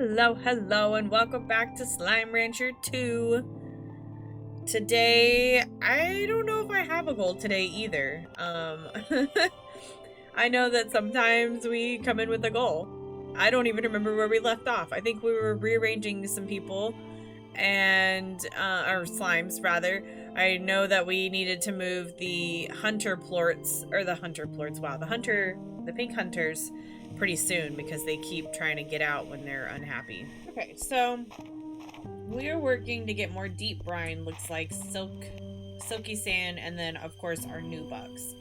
Hello, hello, and welcome back to Slime Rancher 2. Today, I don't know if I have a goal today either. I know that sometimes we come in with a goal. I don't even remember where we left off. I think we were rearranging some people and, or slimes rather. I know that we needed to move the hunter plorts, the pink hunters pretty soon because they keep trying to get out when they're unhappy. Okay, so we are working to get more deep brine, looks like silky sand, and then of course our new bugs,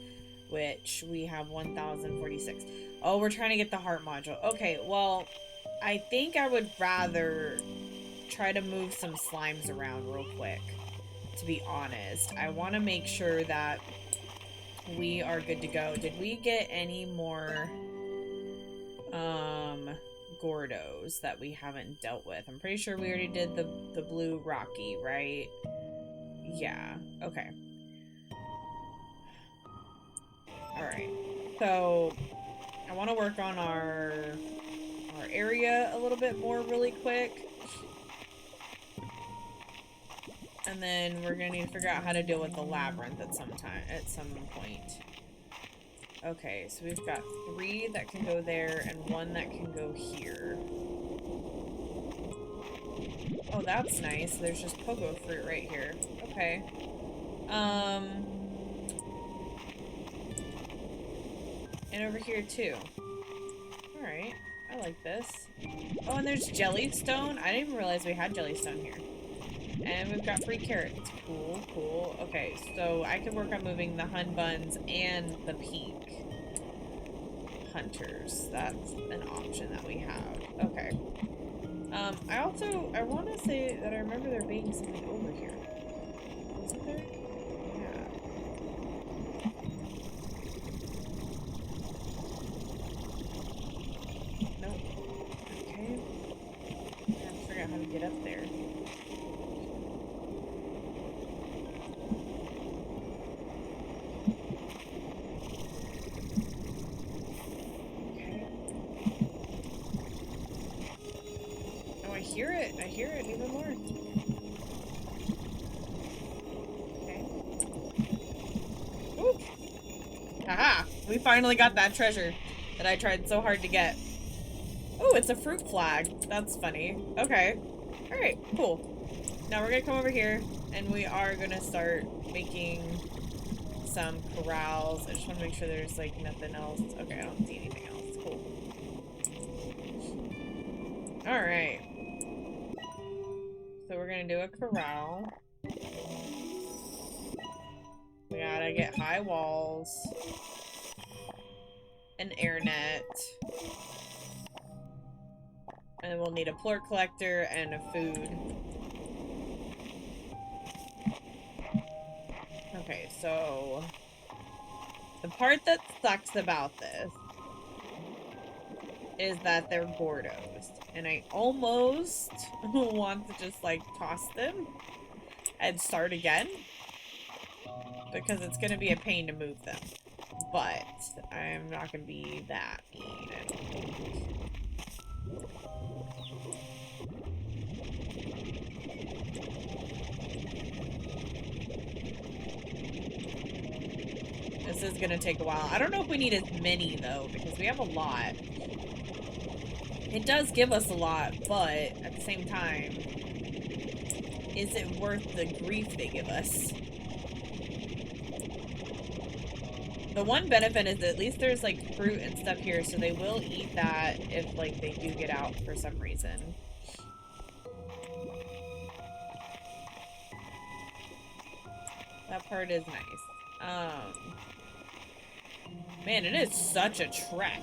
which we have 1046. Oh, we're trying to get the heart module. Okay, well, I think I would rather try to move some slimes around real quick, to be honest. I want to make sure that we are good to go. Did we get any more Gordos that we haven't dealt with? I'm pretty sure we already did the blue Rocky, right? Yeah, okay. Alright, so I want to work on our area a little bit more really quick. And then we're gonna need to figure out how to deal with the labyrinth at some point. Okay, so we've got 3 that can go there and 1 that can go here. Oh, that's nice. There's just pogo fruit right here. Okay. And over here too. Alright, I like this. Oh, and there's jellystone. I didn't even realize we had jellystone here. And we've got free carrots. Cool, cool. Okay, so I could work on moving the hun buns and the pink hunters. That's an option that we have. Okay. I want to say that I remember there being something over here. Isn't there? Yeah. Nope. Okay. I have to figure out how to get up there. I hear it even more. Okay. Ooh. Haha! We finally got that treasure that I tried so hard to get. Oh, it's a fruit flag. That's funny. Okay. Alright, cool. Now we're gonna come over here and we are gonna start making some corrals. I just want to make sure there's like nothing else. Okay, I don't see anything else. Cool. Alright. So we're gonna do a corral. We gotta get high walls, an air net, and then we'll need a plort collector and a food. Okay, so the part that sucks about this is that they're Gordos, and I almost want to just like toss them and start again because it's gonna be a pain to move them, but I'm not gonna be that mean, I don't think. This is gonna take a while. I don't know if we need as many though, because we have a lot. It does give us a lot, but at the same time, is it worth the grief they give us? The one benefit is at least there's like fruit and stuff here, so they will eat that if like they do get out for some reason. That part is nice. Man, it is such a trek.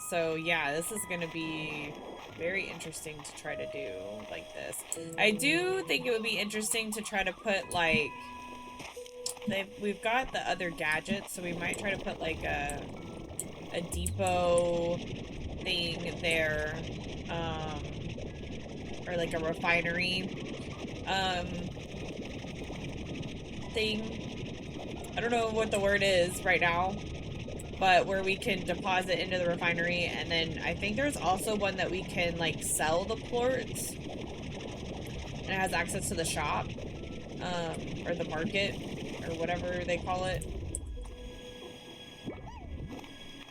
So yeah, this is gonna be very interesting to try to do like this. I do think it would be interesting to try to put like, we've got the other gadgets, so we might try to put like a depot thing there, or like a refinery thing. I don't know what the word is right now. but where we can deposit into the refinery, and then I think there's also one that we can like sell the plorts, and it has access to the shop, or the market, or whatever they call it.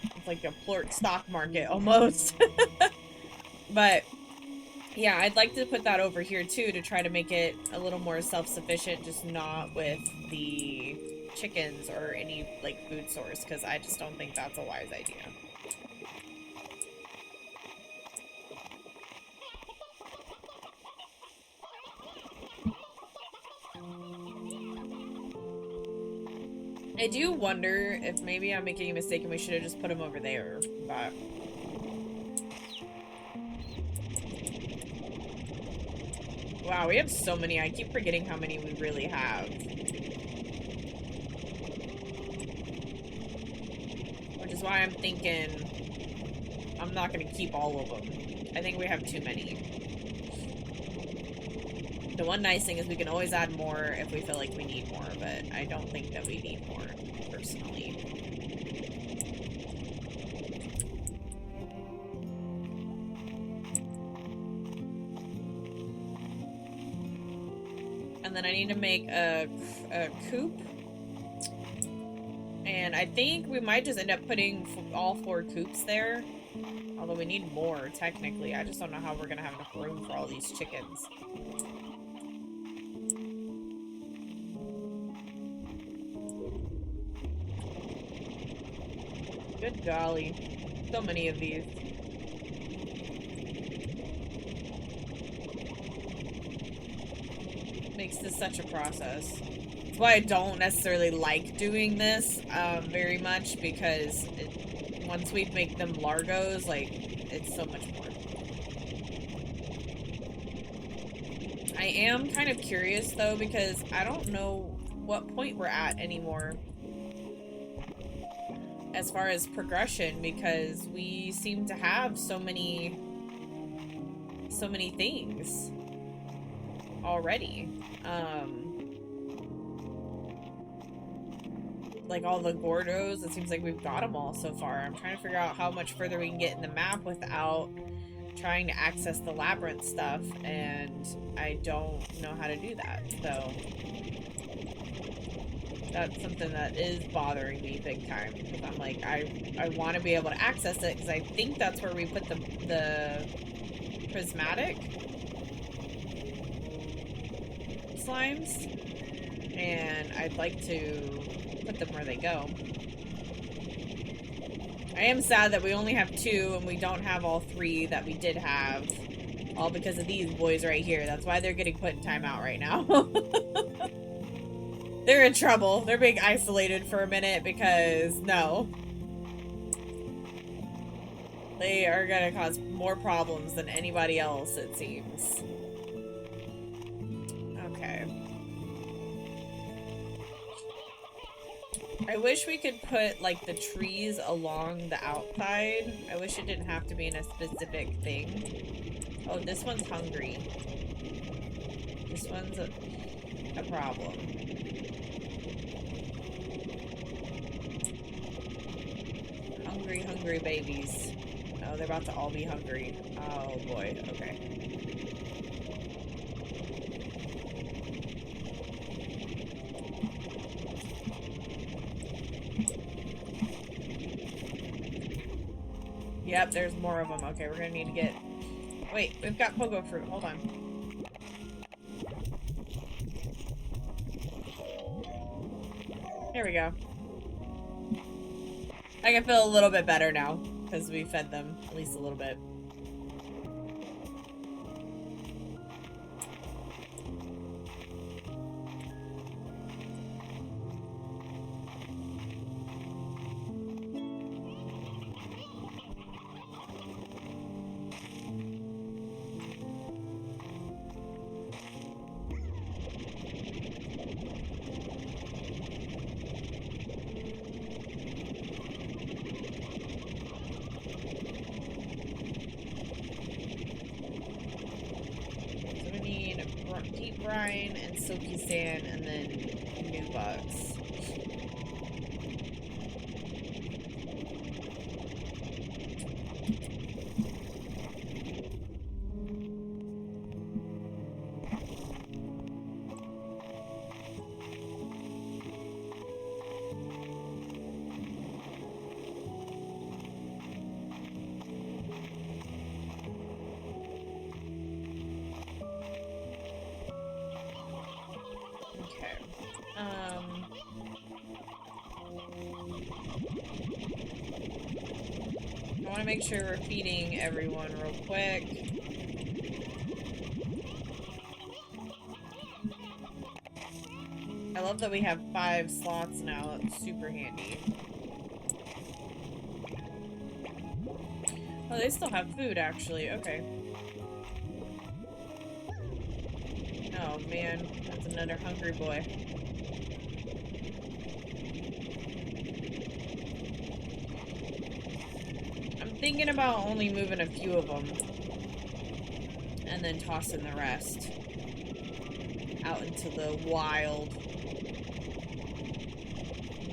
It's like a plort stock market almost. But yeah, I'd like to put that over here too to try to make it a little more self-sufficient, just not with the chickens or any like food source, because I just don't think that's a wise idea. I do wonder if maybe I'm making a mistake and we should have just put them over there, but wow, we have so many. I keep forgetting how many we really have. Which is why I'm thinking I'm not going to keep all of them. I think we have too many. The one nice thing is we can always add more if we feel like we need more, but I don't think that we need more, personally. And then I need to make a coop. And I think we might just end up putting all 4 coops there. Although we need more, technically. I just don't know how we're going to have enough room for all these chickens. Good golly. So many of these. Makes this such a process. That's why I don't necessarily like doing this very much, because once we make them largos, like, it's so much more. I am kind of curious, though, because I don't know what point we're at anymore as far as progression, because we seem to have so many things already. Like all the Gordos, it seems like we've got them all so far. I'm trying to figure out how much further we can get in the map without trying to access the labyrinth stuff, and I don't know how to do that, so that's something that is bothering me big time, because I'm like, I want to be able to access it, because I think that's where we put the prismatic slimes, and I'd like to put them where they go. I am sad that we only have 2 and we don't have all 3 that we did have, all because of these boys right here. That's why they're getting put in timeout right now. They're in trouble. They're being isolated for a minute because, no. They are gonna cause more problems than anybody else, it seems. Okay. I wish we could put, like, the trees along the outside. I wish it didn't have to be in a specific thing. Oh, this one's hungry. This one's a problem. Hungry, hungry babies. Oh, they're about to all be hungry. Oh, boy. Okay. Yep, there's more of them. Okay, we're gonna need to get... Wait, we've got pogo fruit. Hold on. Here we go. I can feel a little bit better now, because we fed them at least a little bit. Deep brine and silky sand, and then new bugs. make sure we're feeding everyone real quick. I love that we have 5 slots now. It's super handy. Oh, they still have food, actually. Okay. Oh, man. That's another hungry boy. I'm thinking about only moving a few of them. And then tossing the rest out into the wild.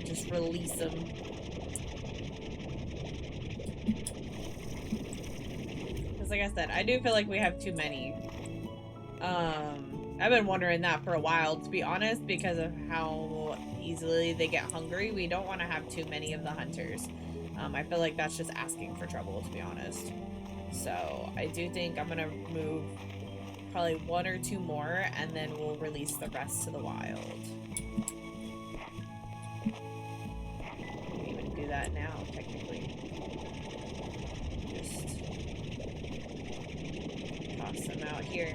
Just release them. Because like I said, I do feel like we have too many. I've been wondering that for a while, to be honest, because of how easily they get hungry. We don't want to have too many of the hunters. I feel like that's just asking for trouble, to be honest. So I do think I'm gonna move probably 1 or 2 more, and then we'll release the rest to the wild. Do that now, technically. Just toss them out here.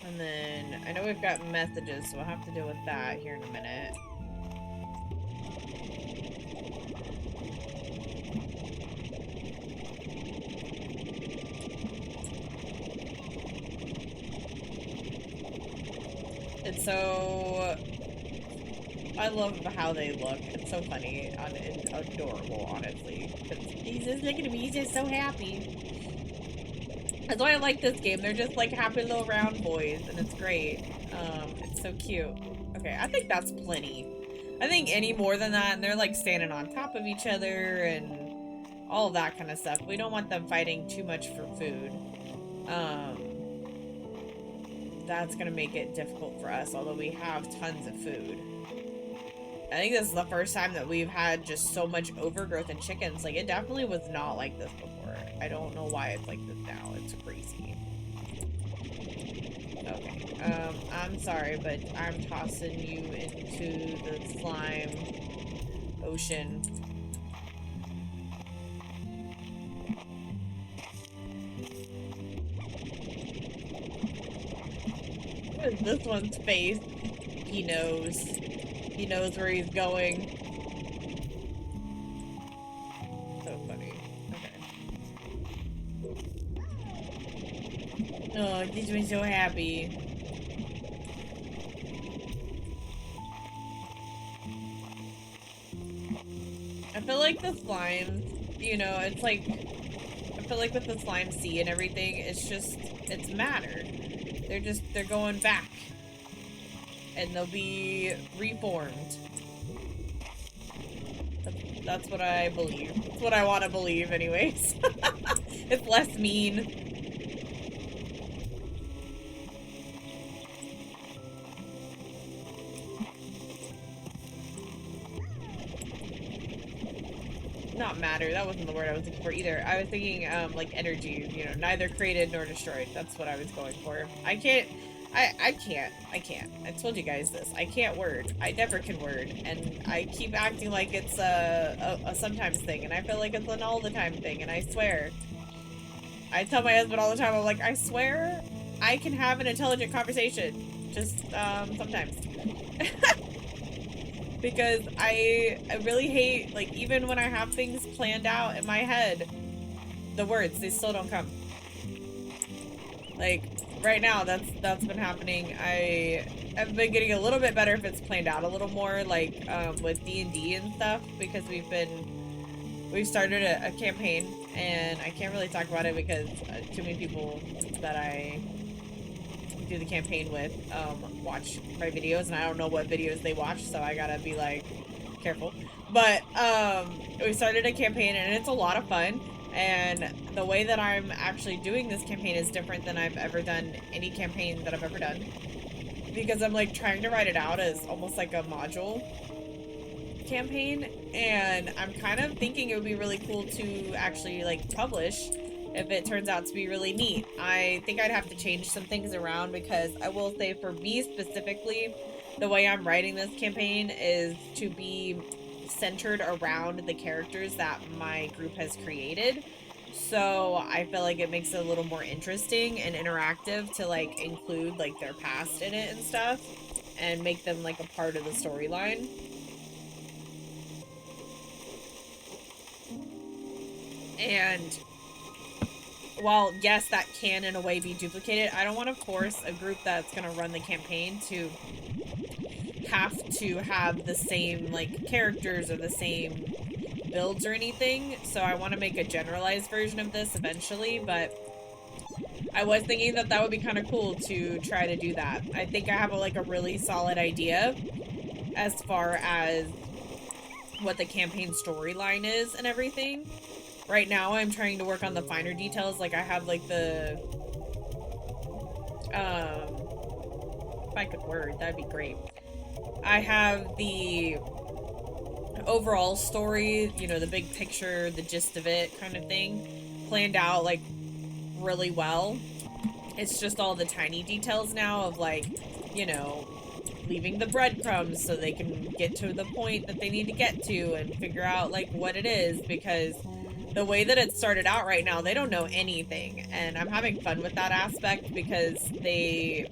And then, I know we've got messages, so we'll have to deal with that here in a minute. It's so... I love how they look. It's so funny. It's adorable, honestly. He's just looking at me. He's just so happy. That's why I like this game. They're just like happy little round boys, and it's great. It's so cute. Okay, I think that's plenty. I think any more than that, and they're like standing on top of each other and all of that kind of stuff. We don't want them fighting too much for food. That's gonna make it difficult for us, although we have tons of food. I think this is the first time that we've had just so much overgrowth in chickens. Like, it definitely was not like this before. I don't know why it's like this now. It's crazy. Okay. I'm sorry, but I'm tossing you into the slime ocean. What is this one's face? He knows. He knows where he's going. So funny. Okay. Oh, this one's so happy. I feel like the slimes, you know, it's like, I feel like with the slime sea and everything, it's just, it's matter. They're going back. And they'll be reformed. That's what I believe. That's what I want to believe anyways. It's less mean. Not matter. That wasn't the word I was looking for either. I was thinking, like energy, you know, neither created nor destroyed. That's what I was going for. I can't. I told you guys this. I can't word. I never can word. And I keep acting like it's a sometimes thing. And I feel like it's an all the time thing. And I swear. I tell my husband all the time, I'm like, I swear I can have an intelligent conversation. Just, sometimes. Because I really hate, like, even when I have things planned out in my head, the words, they still don't come. Like, right now, that's been happening. I've been getting a little bit better if it's planned out a little more, like, with D&D and stuff, because we've started a campaign, and I can't really talk about it because too many people that I do the campaign with watch my videos, and I don't know what videos they watch, so I gotta be like careful. But we started a campaign, and it's a lot of fun, and the way that I'm actually doing this campaign is different than I've ever done any campaign that I've ever done, because I'm like trying to write it out as almost like a module campaign, and I'm kind of thinking it would be really cool to actually like publish if it turns out to be really neat. I think I'd have to change some things around, because I will say for me specifically, the way I'm writing this campaign is to be centered around the characters that my group has created. So I feel like it makes it a little more interesting and interactive to like include like their past in it and stuff, and make them like a part of the storyline. And while yes, that can in a way be duplicated, I don't want to force a group that's going to run the campaign to have to have the same like characters or the same builds or anything. So I want to make a generalized version of this eventually, but I was thinking that that would be kind of cool to try to do that. I think I have like a really solid idea as far as what the campaign storyline is and everything. Right now, I'm trying to work on the finer details. Like, I have, like, the, if I could word, that'd be great. I have the overall story, you know, the big picture, the gist of it kind of thing, planned out, like, really well. It's just all the tiny details now of, like, you know, leaving the breadcrumbs so they can get to the point that they need to get to and figure out, like, what it is, because the way that it started out right now, they don't know anything, and I'm having fun with that aspect because they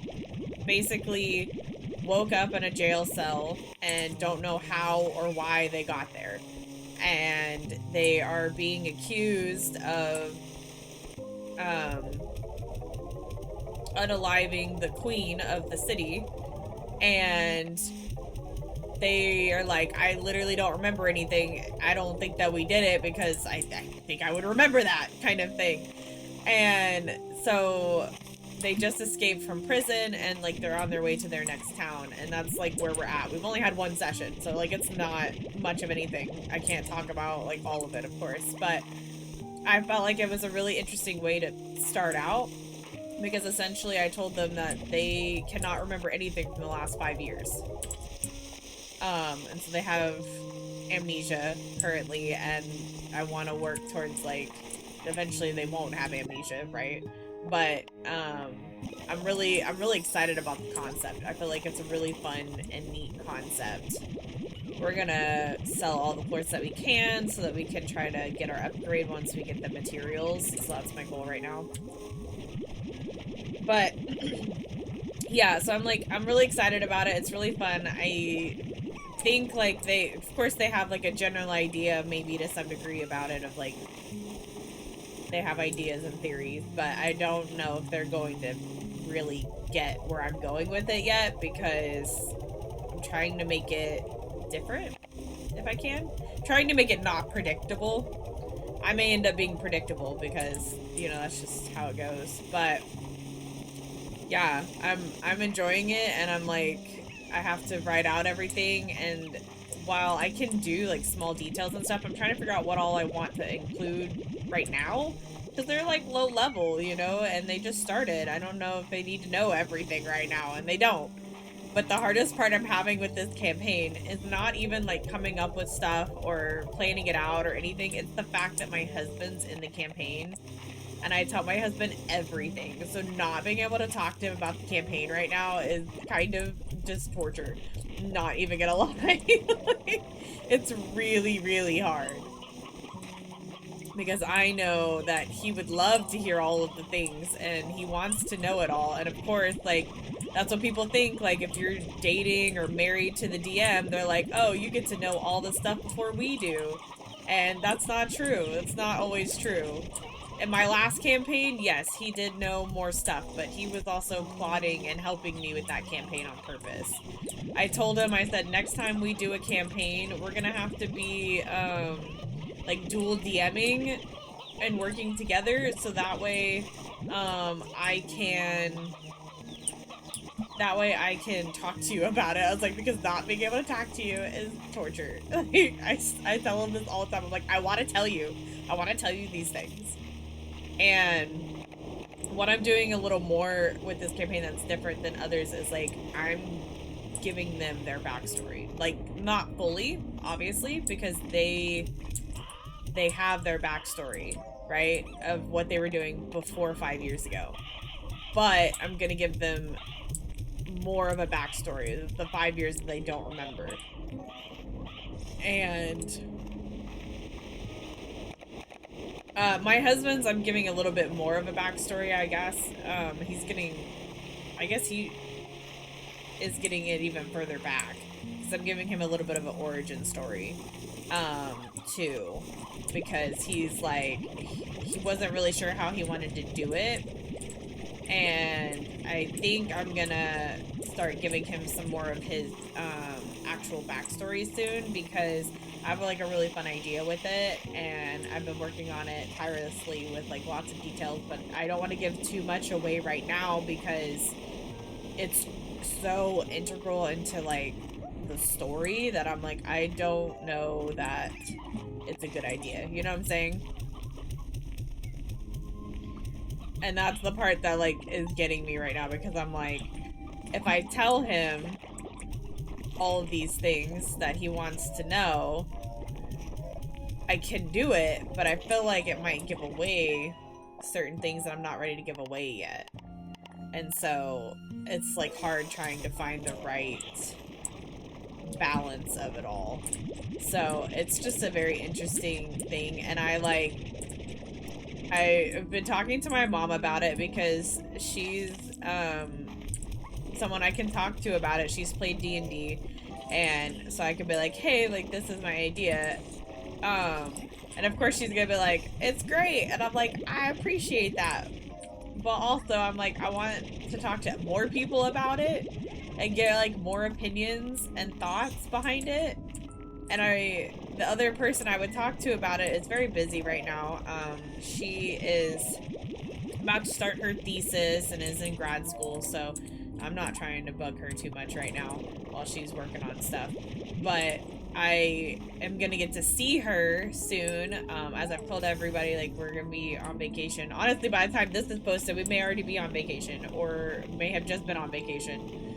basically woke up in a jail cell and don't know how or why they got there, and they are being accused of unaliving the queen of the city, and they are like, I literally don't remember anything. I don't think that we did it because I think I would remember that kind of thing. And so they just escaped from prison and like they're on their way to their next town. And that's like where we're at. We've only had one session, so like it's not much of anything. I can't talk about like all of it, of course, but I felt like it was a really interesting way to start out, because essentially I told them that they cannot remember anything from the last 5 years. And so they have amnesia currently, and I want to work towards, like, eventually they won't have amnesia, right? But, I'm really excited about the concept. I feel like it's a really fun and neat concept. We're gonna sell all the ports that we can so that we can try to get our upgrade once we get the materials. So that's my goal right now. But, yeah, so I'm really excited about it. It's really fun. I think like of course they have like a general idea maybe to some degree about it, of like they have ideas and theories, but I don't know if they're going to really get where I'm going with it yet, because I'm trying to make it different if I can. Trying to make it not predictable. I may end up being predictable because, you know, that's just how it goes. But yeah, I'm enjoying it, and I'm like, I have to write out everything, and while I can do like small details and stuff, I'm trying to figure out what all I want to include right now, because they're like low level, you know, and they just started. I don't know if they need to know everything right now, and they don't. But the hardest part I'm having with this campaign is not even like coming up with stuff or planning it out or anything. It's the fact that my husband's in the campaign, and I tell my husband everything. So not being able to talk to him about the campaign right now is kind of just torture. Not even gonna lie. Like, it's really, really hard. Because I know that he would love to hear all of the things, and he wants to know it all. And of course, like, that's what people think. Like, if you're dating or married to the DM, they're like, oh, you get to know all the stuff before we do. And that's not true. It's not always true. In my last campaign, yes, he did know more stuff, but he was also plotting and helping me with that campaign on purpose. I told him, I said, next time we do a campaign, we're gonna have to be, like, dual DMing and working together, so that way, I can talk to you about it. I was like, because not being able to talk to you is torture. Like, I tell him this all the time. I'm like, I want to tell you these things. And what I'm doing a little more with this campaign that's different than others is, like, I'm giving them their backstory. Like, not fully, obviously, because they have their backstory. right, of what they were doing before 5 years ago. But I'm gonna give them more of a backstory, the 5 years that they don't remember. And my husband's, I'm giving a little bit more of a backstory, I guess. He's getting, I guess he is getting it even further back, because I'm giving him a little bit of an origin story, too, because he's like, he wasn't really sure how he wanted to do it, and I think I'm gonna start giving him some more of his actual backstory soon, because I have like a really fun idea with it, and I've been working on it tirelessly with like lots of details, but I don't want to give too much away right now because it's so integral into like the story that I'm like, I don't know that it's a good idea, you know what I'm saying? And that's the part that like is getting me right now, because I'm like, if I tell him all of these things that he wants to know, I can do it, but I feel like it might give away certain things that I'm not ready to give away yet. And so it's like hard trying to find the right balance of it all. So it's just a very interesting thing, and I've been talking to my mom about it, because she's someone I can talk to about it. She's played D&D, and so I could be like, hey, like, this is my idea. And of course she's gonna be like, it's great, and I'm like, I appreciate that, but also I'm like, I want to talk to more people about it and get like more opinions and thoughts behind it. And the other person I would talk to about it is very busy right now. She is about to start her thesis and is in grad school, so I'm not trying to bug her too much right now while she's working on stuff. But I am gonna get to see her soon. As I've told everybody, like, we're gonna be on vacation. Honestly, by the time this is posted, we may already be on vacation, or may have just been on vacation.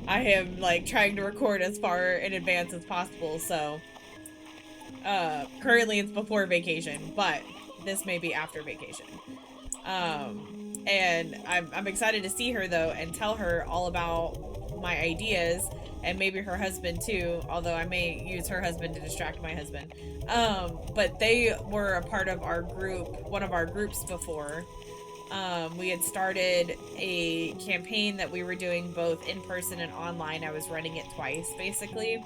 I am like trying to record as far in advance as possible, so currently it's before vacation, but this may be after vacation. And I'm excited to see her though, and tell her all about my ideas, and maybe her husband too, although I may use her husband to distract my husband. But they were a part of our group, one of our groups before. We had started a campaign that we were doing both in person and online. I was running it twice, basically.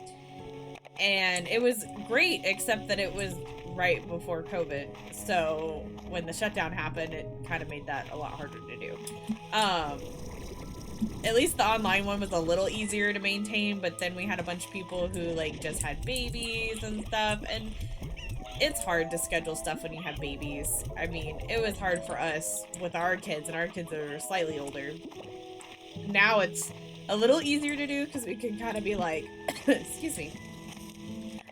And it was great, except that it was right before COVID. So when the shutdown happened, it kind of made that a lot harder to do. At least the online one was a little easier to maintain, but then we had a bunch of people who like just had babies and stuff, and it's hard to schedule stuff when you have babies. I mean, it was hard for us with our kids, and our kids are slightly older. Now it's a little easier to do because we can kind of be like, excuse me.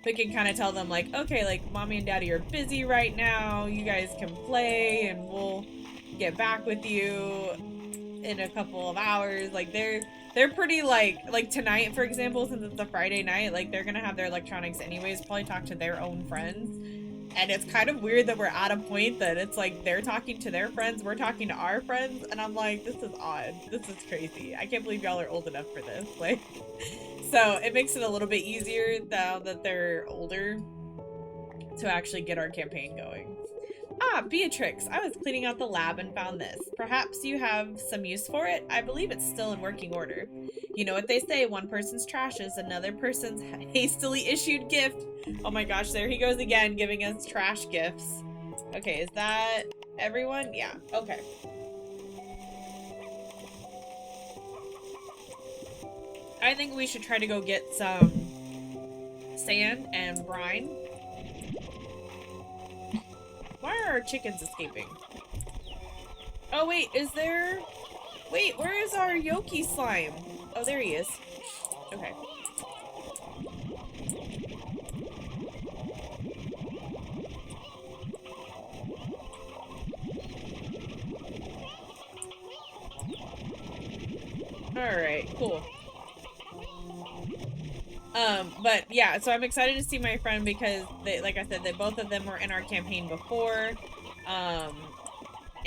We can kind of tell them like, okay, like, mommy and daddy are busy right now. You guys can play, and we'll get back with you in a couple of hours. Like, they're pretty like tonight, for example, since it's a Friday night, like, they're gonna have their electronics anyways, probably talk to their own friends. And it's kind of weird that we're at a point that it's like they're talking to their friends, we're talking to our friends, and I'm like, this is odd. This is crazy. I can't believe y'all are old enough for this. Like, so it makes it a little bit easier now that they're older to actually get our campaign going. Ah, Beatrix, I was cleaning out the lab and found this. Perhaps you have some use for it? I believe it's still in working order. You know what they say, one person's trash is another person's hastily issued gift. Oh my gosh, there he goes again, giving us trash gifts. Okay, is that everyone? Yeah, okay. I think we should try to go get some sand and brine. Why are our chickens escaping? Oh wait, is there... Wait, where is our Yoki slime? Oh, there he is. Okay. Alright, cool. But yeah, so I'm excited to see my friend because they, like I said, that both of them were in our campaign before.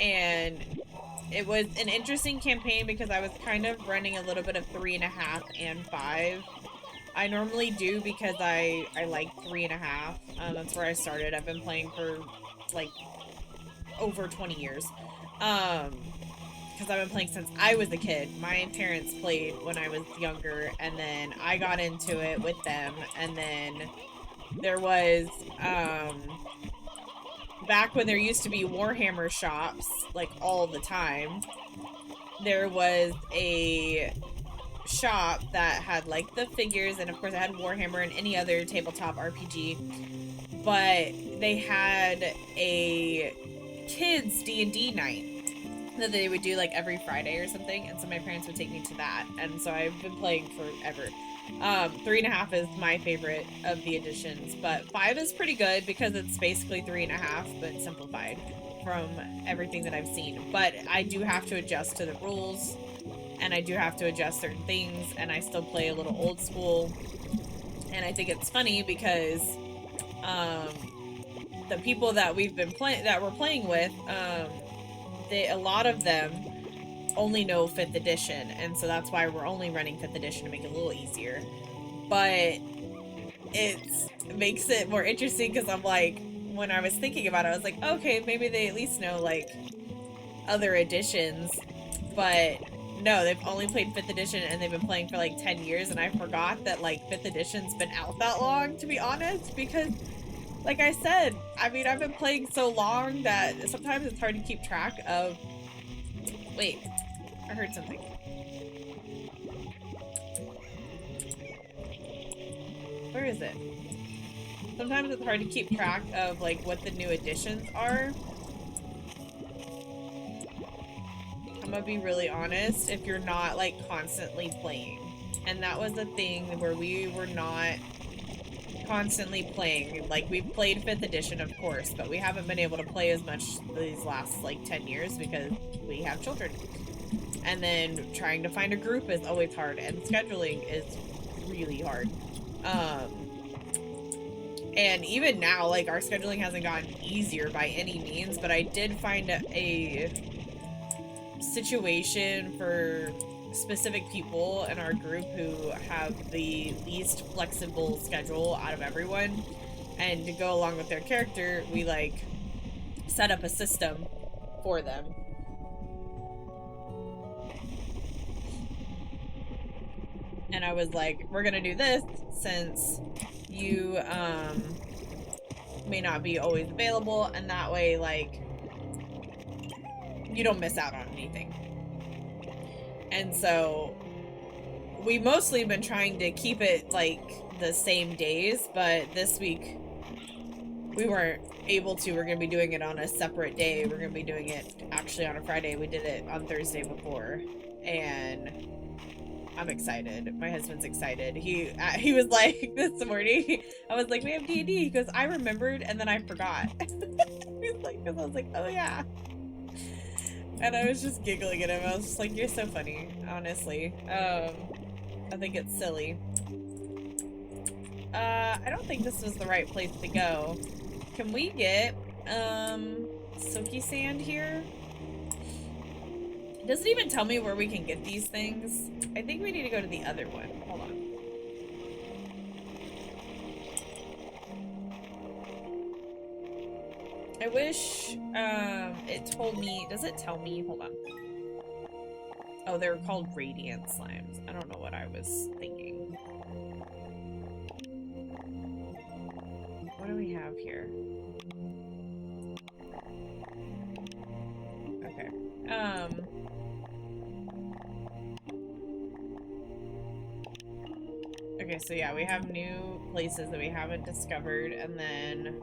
And it was an interesting campaign because I was kind of running a little bit of 3.5 and 5. I normally do because I like 3.5. That's where I started. I've been playing for like over 20 years. Because I've been playing since I was a kid. My parents played when I was younger, and then I got into it with them, and then there was, back when there used to be Warhammer shops, like, all the time, there was a shop that had, like, the figures, and of course it had Warhammer and any other tabletop RPG, but they had a kids D&D night that they would do like every Friday or something, and so my parents would take me to that, and so I've been playing forever. 3.5 is my favorite of the editions, but 5 is pretty good because it's basically 3.5 but simplified from everything that I've seen. But I do have to adjust to the rules, and I do have to adjust certain things, and I still play a little old school. And I think it's funny because the people that we've been we're playing with, a lot of them only know 5th edition, and so that's why we're only running 5th edition to make it a little easier. But it makes it more interesting because I'm like, when I was thinking about it, I was like, okay, maybe they at least know like other editions, but no, they've only played 5th edition and they've been playing for like 10 years, and I forgot that like 5th edition's been out that long, to be honest, because like I said, I mean, I've been playing so long that sometimes it's hard to keep track of... Wait, I heard something. Where is it? Sometimes it's hard to keep track of, like, what the new additions are. I'm gonna be really honest, if you're not, like, constantly playing. And that was the thing where we were not constantly playing. Like, we've played 5th edition, of course, but we haven't been able to play as much these last like 10 years because we have children, and then trying to find a group is always hard, and scheduling is really hard. And even now, like, our scheduling hasn't gotten easier by any means, but I did find a situation for specific people in our group who have the least flexible schedule out of everyone, and to go along with their character, we like set up a system for them. And I was like, we're gonna do this since you may not be always available, and that way like you don't miss out on anything. And so we mostly been trying to keep it like the same days, but this week we weren't able to. We're gonna be doing it on a separate day. We're gonna be doing it actually on a Friday. We did it on Thursday before, and I'm excited. My husband's excited. He was like, this morning, I was like, we have D&D. He goes, I remembered, and then I forgot. He's like, because I was like, oh yeah. And I was just giggling at him. I was just like, you're so funny, honestly. I think it's silly. I don't think this was the right place to go. Can we get, Silky Sand here? It doesn't even tell me where we can get these things. I think we need to go to the other one. Hold on. I wish, it told me... Does it tell me? Hold on. Oh, they're called Radiant Slimes. I don't know what I was thinking. What do we have here? Okay. Okay, so yeah, we have new places that we haven't discovered, and then...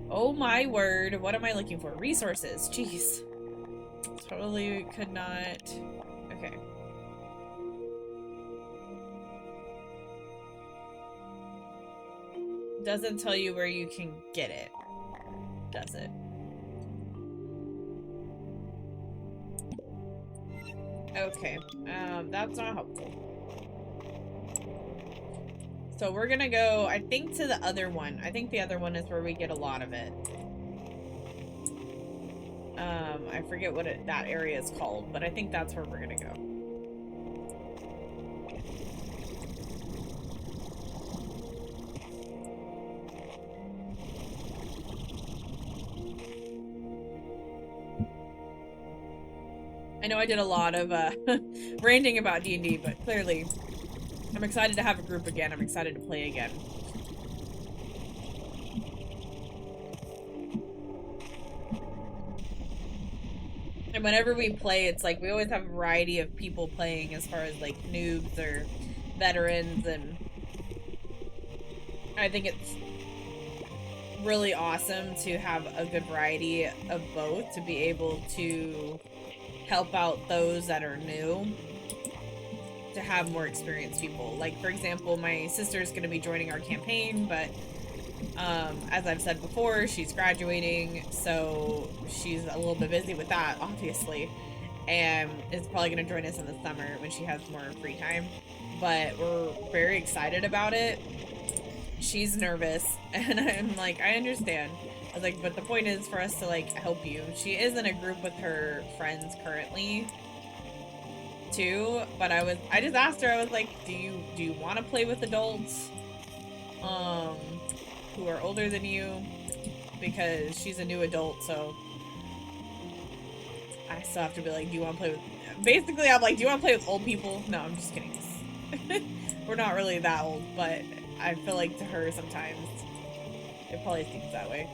Oh my word, what am I looking for? Resources, jeez. Totally could not... Okay. Doesn't tell you where you can get it, does it? Okay, that's not helpful. So we're gonna go, I think, to the other one. I think the other one is where we get a lot of it. I forget what that area is called, but I think that's where we're gonna go. I know I did a lot of ranting about D&D, but clearly I'm excited to have a group again. I'm excited to play again. And whenever we play, it's like we always have a variety of people playing as far as like noobs or veterans, and I think it's really awesome to have a good variety of both, to be able to help out those that are new, to have more experienced people. Like, for example, my sister's going to be joining our campaign, but as I've said before, she's graduating, so she's a little bit busy with that, obviously, and is probably going to join us in the summer when she has more free time. But we're very excited about it. She's nervous, and I'm like, I understand. I was like, but the point is for us to like help you. She is in a group with her friends currently too, but I just asked her, I was like, do you want to play with adults who are older than you? Because she's a new adult, so I still have to be like, do you want to play with, basically I'm like, do you want to play with old people? No, I'm just kidding. We're not really that old, but I feel like to her sometimes it probably seems that way.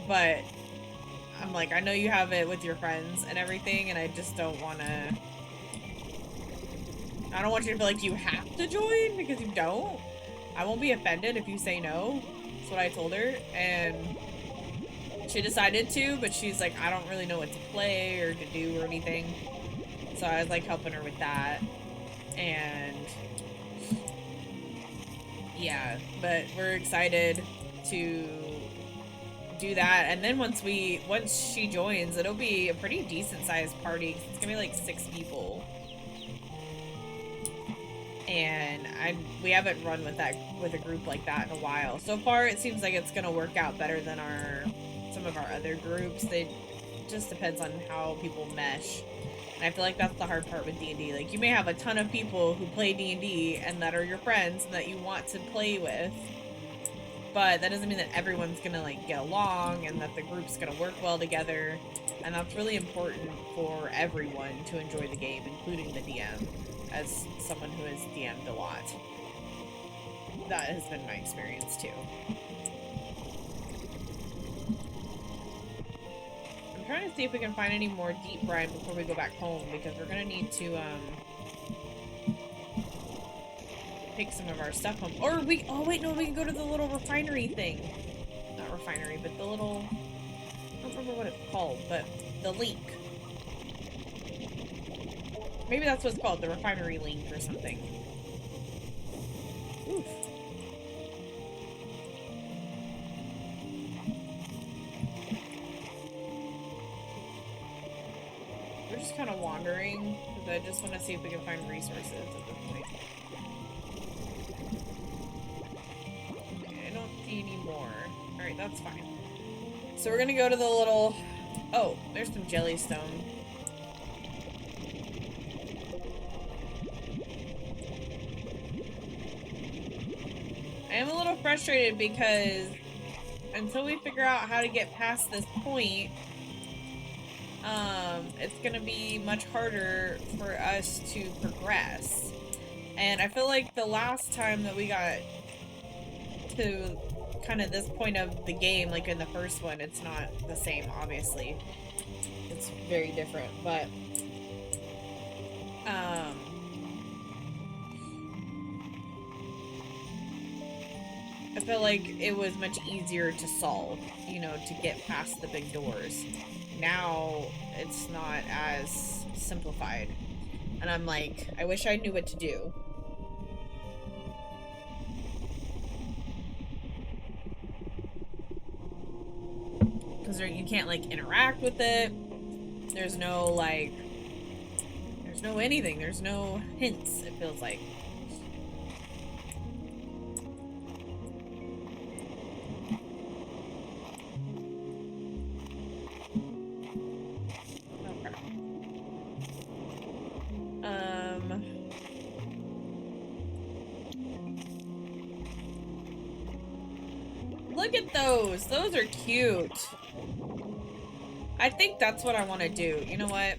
But I'm like, I know you have it with your friends and everything, and I just don't want to, I don't want you to feel like you have to join, because you don't. I won't be offended if you say no. That's what I told her, and she decided to, but she's like, I don't really know what to play or to do or anything. So I was like helping her with that, and yeah, but we're excited to do that. And then once she joins, it'll be a pretty decent sized party. It's gonna be like 6 people. And we haven't run with a group like that in a while. So far, it seems like it's gonna work out better than some of our other groups. It just depends on how people mesh. And I feel like that's the hard part with D&D. Like, you may have a ton of people who play D&D and that are your friends and that you want to play with, but that doesn't mean that everyone's gonna like get along and that the group's gonna work well together. And that's really important for everyone to enjoy the game, including the DM. As someone who has DM'd a lot, that has been my experience too. I'm trying to see if we can find any more deep brine before we go back home, because we're gonna need to take some of our stuff home. Or oh wait, no, we can go to the little refinery thing. Not refinery, but the little, I don't remember what it's called, but the link. Maybe that's what it's called, the refinery link or something. Oof. We're just kind of wandering, because I just want to see if we can find resources at this point. Okay, I don't see any more. Alright, that's fine. So we're gonna go to the little... Oh, there's some jellystone. I am a little frustrated because until we figure out how to get past this point, it's gonna be much harder for us to progress. And I feel like the last time that we got to kind of this point of the game, like in the first one, it's not the same, obviously. It's very different, but I feel like it was much easier to solve, you know, to get past the big doors. Now, it's not as simplified. And I'm like, I wish I knew what to do. Because you can't, like, interact with it. There's no, like... There's no anything. There's no hints, it feels like. Look at those. Those are cute. I think that's what I want to do. You know what?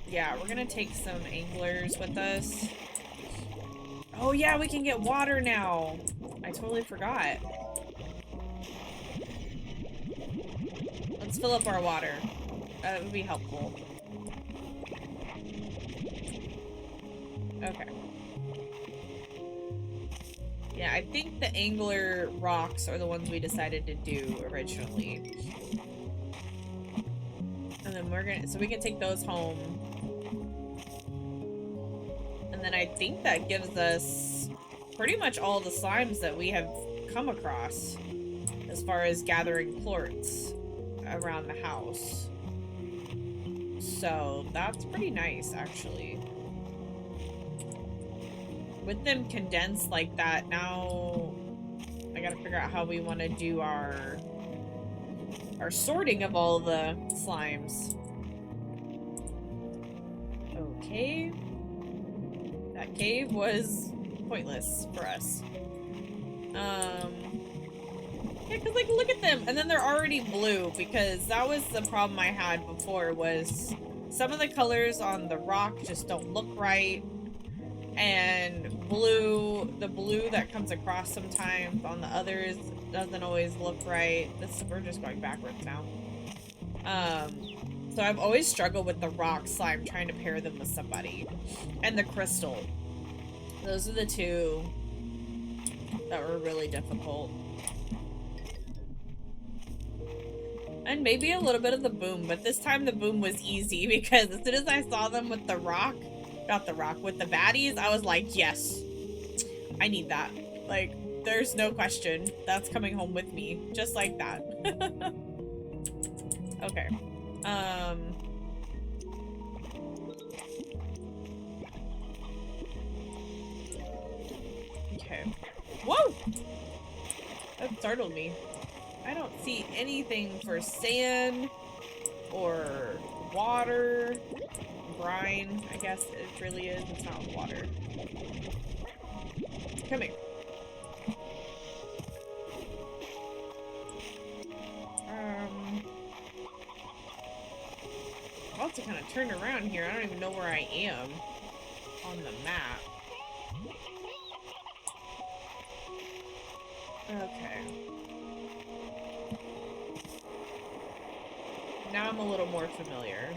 Yeah, we're gonna take some anglers with us. Oh yeah, we can get water now. I totally forgot. Let's fill up our water. That would be helpful. Okay. Yeah, I think the angler rocks are the ones we decided to do originally. And then we're gonna, so we can take those home. And then I think that gives us pretty much all the slimes that we have come across as far as gathering plorts around the house. So that's pretty nice, actually. With them condensed like that, now I gotta figure out how we want to do our sorting of all the slimes. Okay. That cave was pointless for us. Yeah, because, like, look at them! And then they're already blue, because that was the problem I had before, was some of the colors on the rock just don't look right. And blue, the blue that comes across sometimes on the others doesn't always look right. We're just going backwards now. So I've always struggled with the rock slime, trying to pair them with somebody. And the crystal. Those are the two that were really difficult. And maybe a little bit of the boom, but this time the boom was easy because as soon as I saw them with the rock, with the baddies, I was like, yes, I need that. Like, there's no question. That's coming home with me. Just like that. Okay. Okay. Whoa! That startled me. I don't see anything for sand or water. Brine, I guess it really is. It's not water. Come here. I'll have to kind of turn around here. I don't even know where I am on the map. Okay. Now I'm a little more familiar.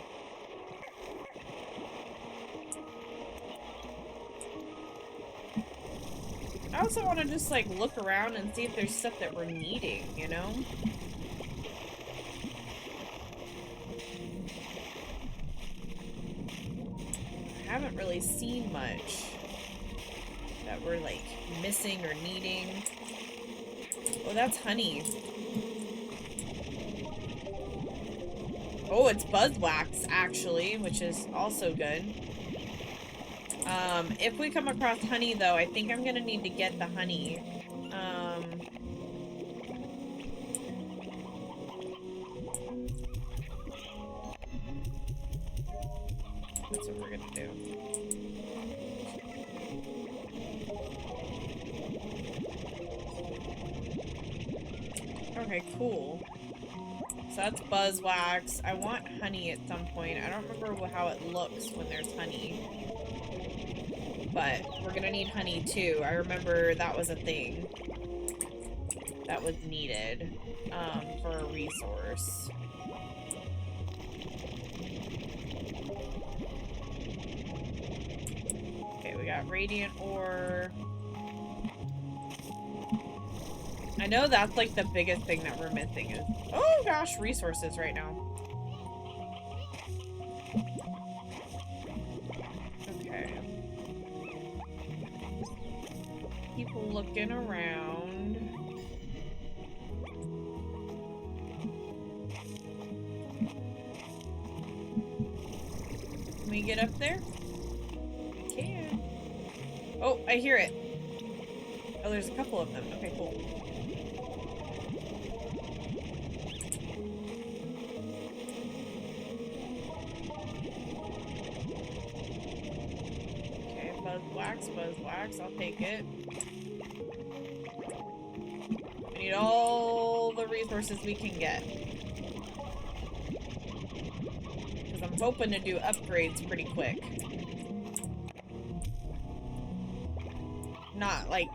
I also want to just, like, look around and see if there's stuff that we're needing, you know? I haven't really seen much that we're, like, missing or needing. Oh, that's honey. Oh, it's buzzwax, actually, which is also good. If we come across honey, though, I think I'm gonna need to get the honey. That's what we're gonna do. Okay, cool. So that's buzzwax. I want honey at some point. I don't remember how it looks when there's honey. But we're gonna need honey too. I remember that was a thing that was needed for a resource. Okay, we got radiant ore. I know that's like the biggest thing that we're missing is, oh gosh, resources right now. Okay. Keep looking around. Can we get up there? We can. Oh, I hear it. Oh, there's a couple of them. Okay, cool. Buzzwax, I'll take it. We need all the resources we can get. Because I'm hoping to do upgrades pretty quick. Not, like,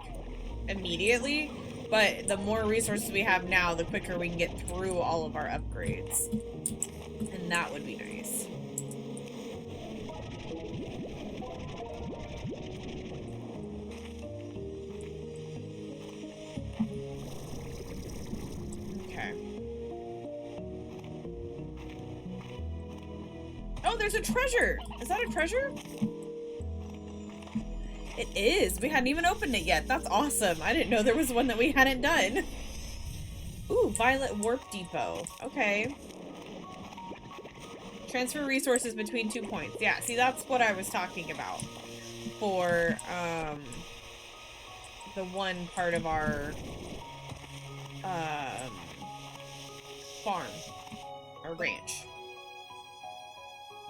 immediately, but the more resources we have now, the quicker we can get through all of our upgrades. And that would be nice. Okay. Oh, there's a treasure! Is that a treasure? It is. We hadn't even opened it yet. That's awesome. I didn't know there was one that we hadn't done. Ooh, Violet Warp Depot. Okay. Transfer resources between 2 points. Yeah, see, that's what I was talking about. For, the one part of our, farm. Our ranch.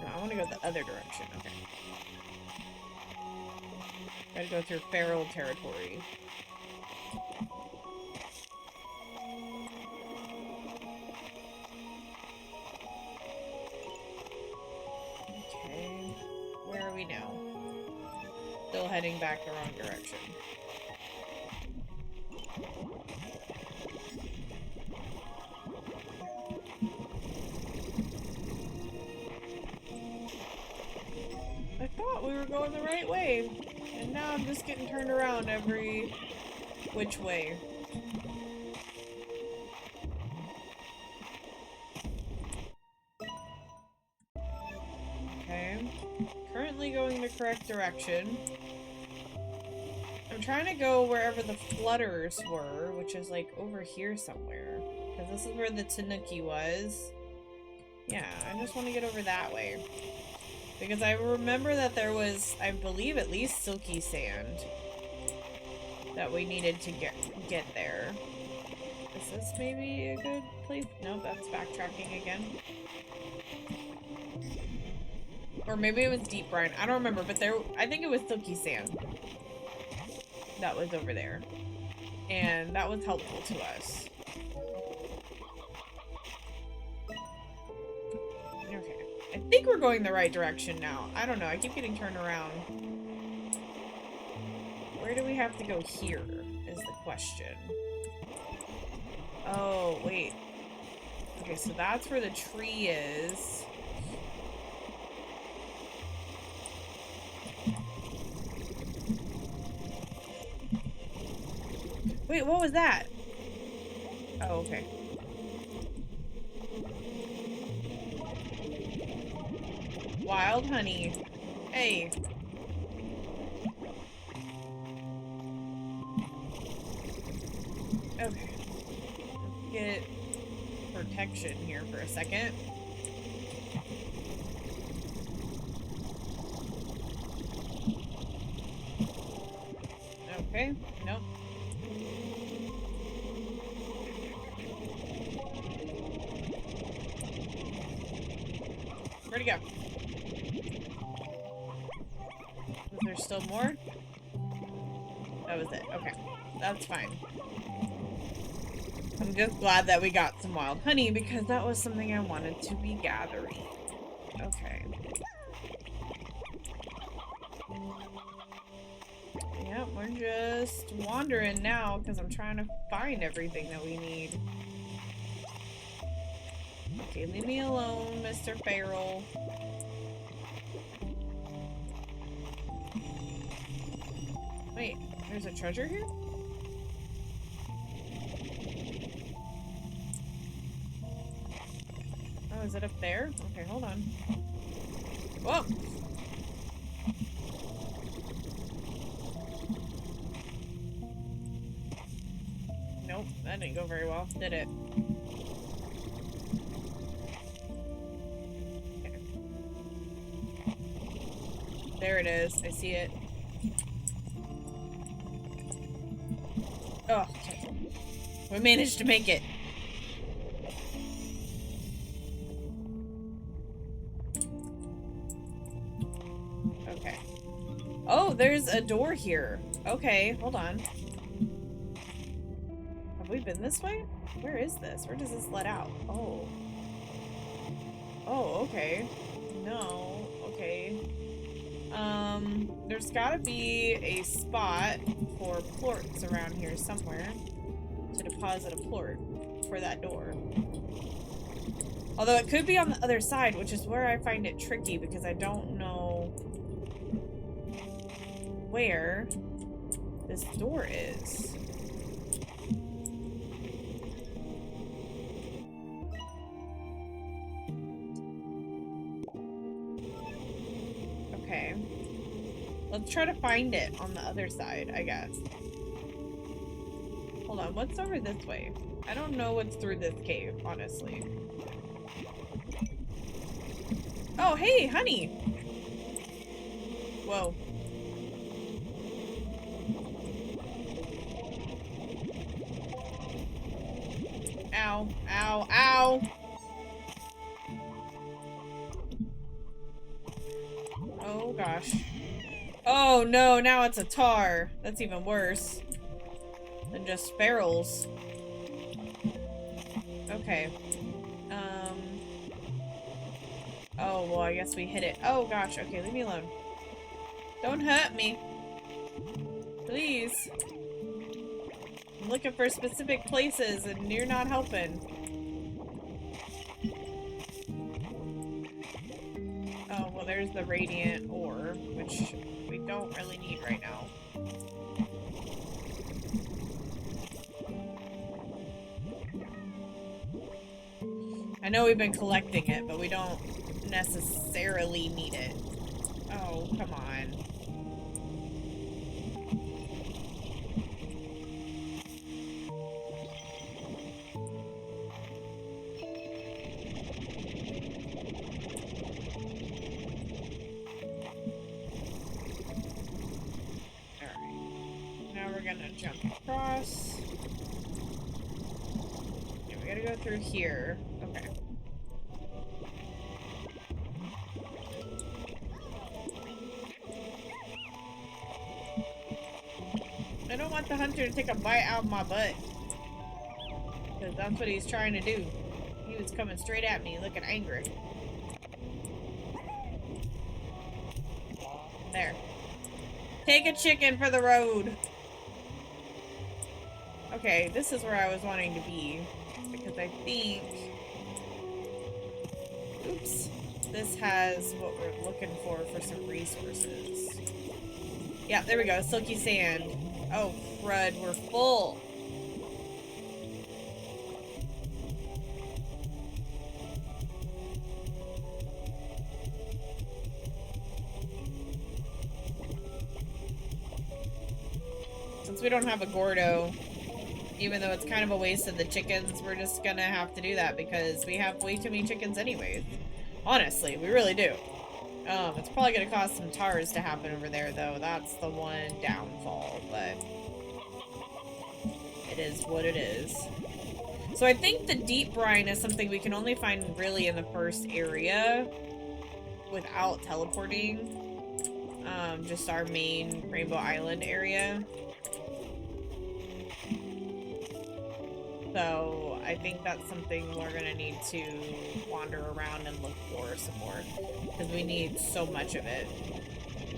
No, I want to go the other direction. Okay. Gotta go through feral territory. Okay. Where are we now? Still heading back the wrong direction. I thought we were going the right way. And now I'm just getting turned around every which way. Okay. Currently going the correct direction. I'm trying to go wherever the Flutters were, which is like over here somewhere. Because this is where the Tanuki was. Yeah, I just want to get over that way. Because I remember that there was, I believe, at least silky sand that we needed to get there. Is this maybe a good place? Nope, that's backtracking again. Or maybe it was deep brine. I don't remember, but there, I think it was silky sand that was over there. And that was helpful to us. Okay. I think we're going the right direction now. I don't know. I keep getting turned around. Where do we have to go here is the question. Oh, wait. Okay, so that's where the tree is. Wait, what was that? Oh, okay. Wild honey. Hey. Okay. Let's get protection here for a second. Okay. Nope. Where'd he go? Was there still more? That was it. Okay. That's fine. I'm just glad that we got some wild honey because that was something I wanted to be gathering. Okay. Yeah, we're just wandering now because I'm trying to find everything that we need. Okay, leave me alone, Mr. Feral. Wait, there's a treasure here? Oh, is it up there? Okay, hold on. Whoa! Nope, that didn't go very well, did it? Okay. There it is. I see it. Oh, okay. We managed to make it. Okay. Oh, there's a door here. Okay, hold on. A Have we been this way? Where is this? Where does this let out? Oh. Oh, okay. No. Okay. There's gotta be a spot for plorts around here somewhere to deposit a plort for that door. Although it could be on the other side, which is where I find it tricky because I don't know where this door is. Okay. Let's try to find it on the other side, I guess. Hold on, what's over this way? I don't know what's through this cave, honestly. Oh, hey, honey! Whoa. Ow, ow, ow! Oh, gosh. Oh, no, now it's a tar. That's even worse than just sparrows. Okay. Oh, well, I guess we hit it. Oh, gosh. Okay, leave me alone. Don't hurt me. Please. I'm looking for specific places, and you're not helping. Oh, well, there's the radiant ore, which we don't really need right now. I know we've been collecting it, but we don't necessarily need it. Oh, come on. Alright. Now we're gonna jump across. Yeah, we gotta go through here. Okay. I don't want the hunter to take a bite out of my butt. Because that's what he's trying to do. He was coming straight at me, looking angry. There. Take a chicken for the road. Okay, this is where I was wanting to be. Because I think... Oops. This has what we're looking for some resources. Yeah, there we go. Silky sand. Oh, crud, we're full. Since we don't have a Gordo, even though it's kind of a waste of the chickens, we're just gonna have to do that because we have way too many chickens anyways. Honestly, we really do. It's probably gonna cause some tars to happen over there, though. That's the one downfall, but it is what it is. So I think the deep brine is something we can only find really in the first area without teleporting. Just our main Rainbow Island area. So I think that's something we're gonna need to wander around and look for some more, because we need so much of it.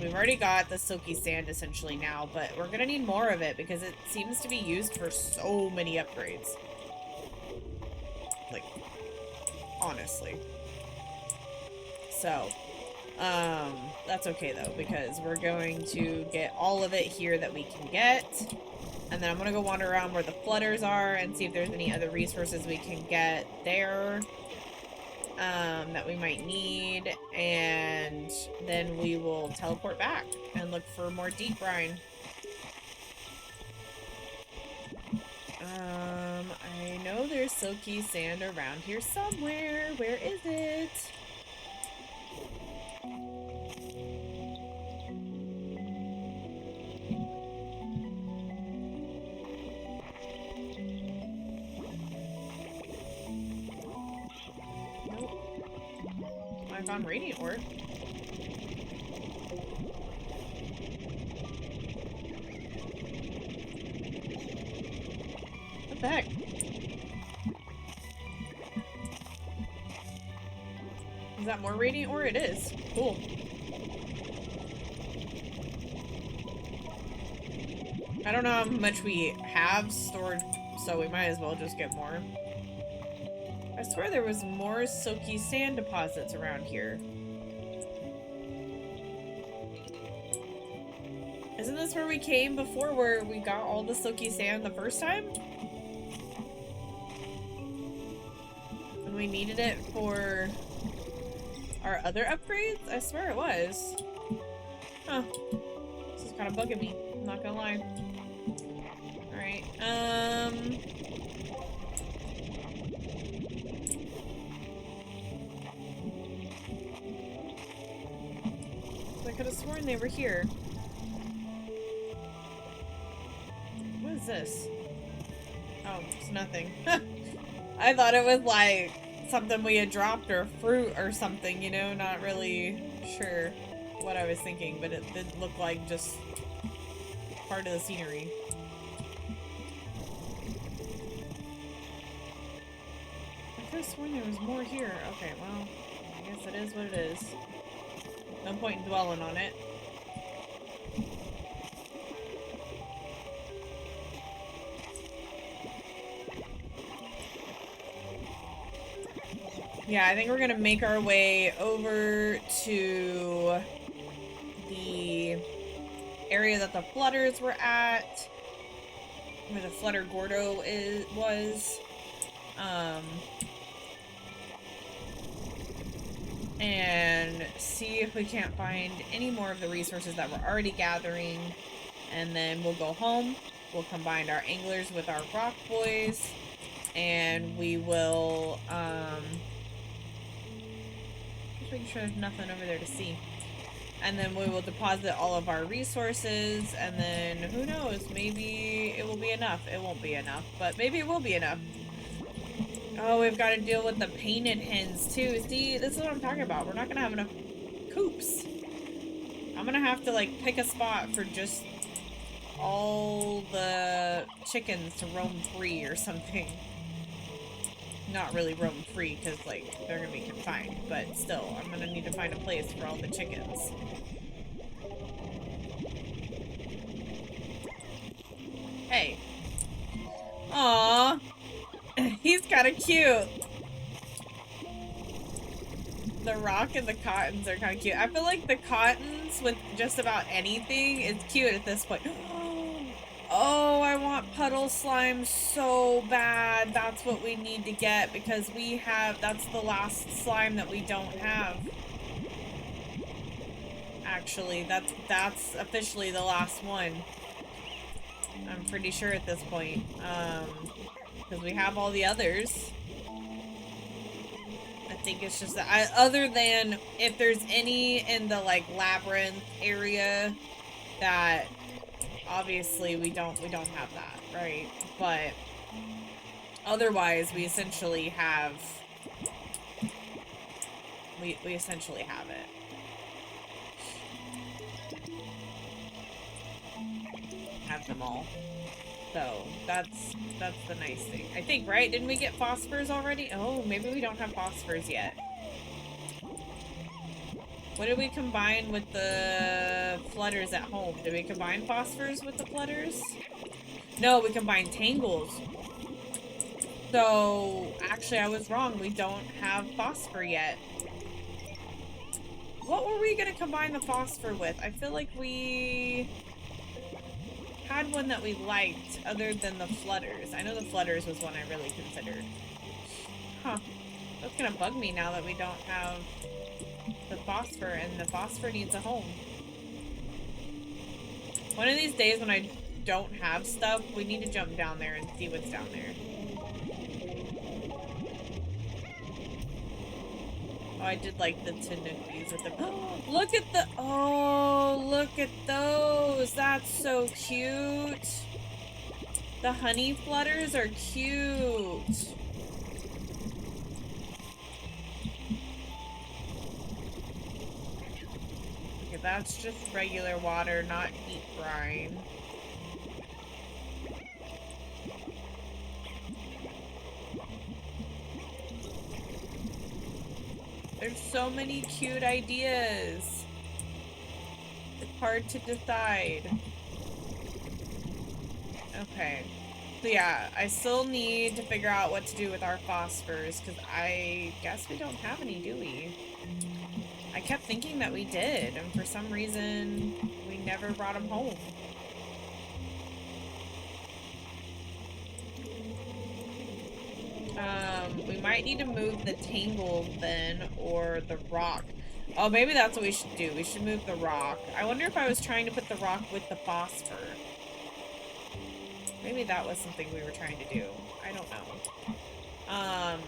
We've already got the silky sand essentially now, but we're gonna need more of it because it seems to be used for so many upgrades. Like, honestly. So, that's okay though, because we're going to get all of it here that we can get. And then I'm gonna go wander around where the flutters are and see if there's any other resources we can get there that we might need. And then we will teleport back and look for more deep brine. I know there's silky sand around here somewhere. Where is it? I found radiant ore. the heck? Is that more radiant ore? It is. Cool. I don't know how much we have stored, so we might as well just get more. I swear there was more silky sand deposits around here. Isn't this where we came before, where we got all the silky sand the first time? And we needed it for our other upgrades? I swear it was. Huh. This is kind of bugging me, I'm not gonna lie. Alright, I could have sworn they were here. What is this? Oh, it's nothing. I thought it was like something we had dropped or fruit or something, you know, not really sure what I was thinking, but it did look like just part of the scenery. I could have sworn there was more here. Okay, well, I guess it is what it is. No point in dwelling on it. Yeah, I think we're gonna make our way over to the area that the Flutters were at, where the Flutter Gordo was. And see if we can't find any more of the resources that we're already gathering. And then we'll go home. We'll combine our anglers with our rock boys. And we will, just making sure there's nothing over there to see. And then we will deposit all of our resources, and then who knows, maybe it will be enough. It won't be enough, but maybe it will be enough. Oh, we've got to deal with the painted hens too. See, this is what I'm talking about. We're not gonna have enough coops. I'm gonna have to like pick a spot for just all the chickens to roam free or something. Not really roam free because like they're gonna be confined, but still, I'm gonna need to find a place for all the chickens. Hey. Aww. He's kind of cute. The rock and the cottons are kind of cute. I feel like the cottons with just about anything is cute at this point. Oh, I want puddle slime so bad. That's what we need to get because we have, that's the last slime that we don't have. Actually, that's officially the last one. I'm pretty sure at this point. Because we have all the others. I think it's just that other than if there's any in the like labyrinth area that obviously we don't have that, right? But otherwise we essentially have we essentially have it. Have them all. So that's the nice thing. I think, right? Didn't we get phosphors already? Oh, maybe we don't have phosphors yet. What did we combine with the Flutters at home? Did we combine phosphors with the Flutters? No, we combined tangles. So, actually I was wrong. We don't have phosphor yet. What were we gonna combine the phosphor with? I feel like we had one that we liked other than the Flutters. I know the Flutters was one I really considered. Huh. That's gonna bug me now that we don't have the phosphor, and the phosphor needs a home. One of these days when I don't have stuff, we need to jump down there and see what's down there. Oh, I did like the Tanukis with the... Look at the... Oh, look at those. That's so cute. The honey flutters are cute. Okay, that's just regular water, not deep brine. There's so many cute ideas. It's hard to decide. Okay. So yeah, I still need to figure out what to do with our phosphors, because I guess we don't have any, do we? I kept thinking that we did, and for some reason, we never brought them home. We might need to move the Tangle then, or the rock. Oh, maybe that's what we should do. We should move the rock. I wonder if I was trying to put the rock with the phosphor. Maybe that was something we were trying to do. I don't know.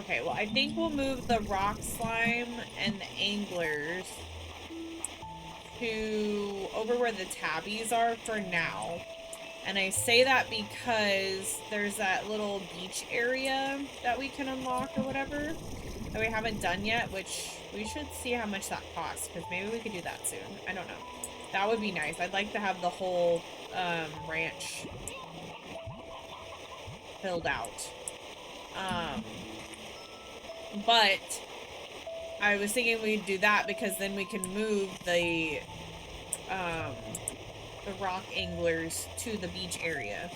Okay, well, I think we'll move the rock slime and the anglers to over where the tabbies are for now. And I say that because there's that little beach area that we can unlock or whatever that we haven't done yet, which we should see how much that costs, because maybe we could do that soon. I don't know. That would be nice. I'd like to have the whole ranch filled out. But I was thinking we'd do that because then we can move the rock anglers to the beach area.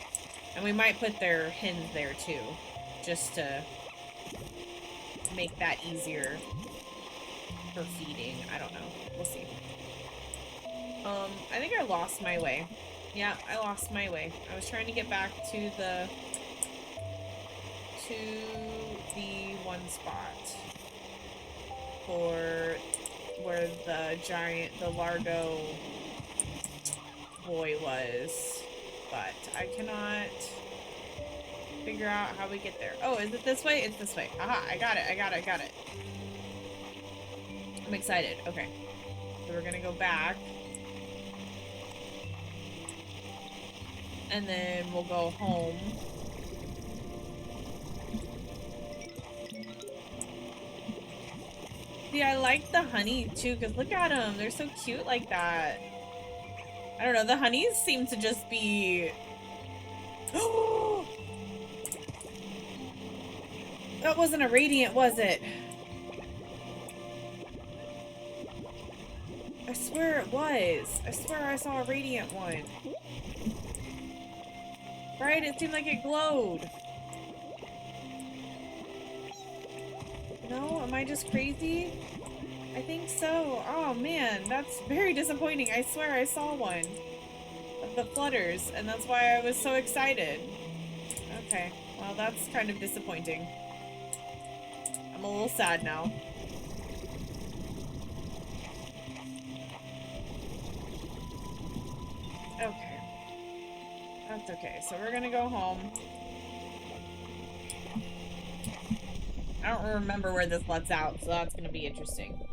And we might put their hens there too, just to make that easier for feeding. I don't know. We'll see. I think I lost my way. Yeah, I lost my way. I was trying to get back to the one spot for where the Largo boy was, but I cannot figure out how we get there. Oh, is it this way? It's this way. Aha, I got it. I'm excited. Okay. So we're gonna go back. And then we'll go home. See, I like the honey too, because look at them. They're so cute like that. I don't know, the honeys seem to just be... That wasn't a radiant, was it? I swear it was. I swear I saw a radiant one. Right? It seemed like it glowed. No? Am I just crazy? I think so. Oh man, that's very disappointing. I swear I saw one of the flutters, and that's why I was so excited. Okay, well that's kind of disappointing. I'm a little sad now. Okay. That's okay. So we're gonna go home. I don't remember where this lets out, so that's gonna be interesting.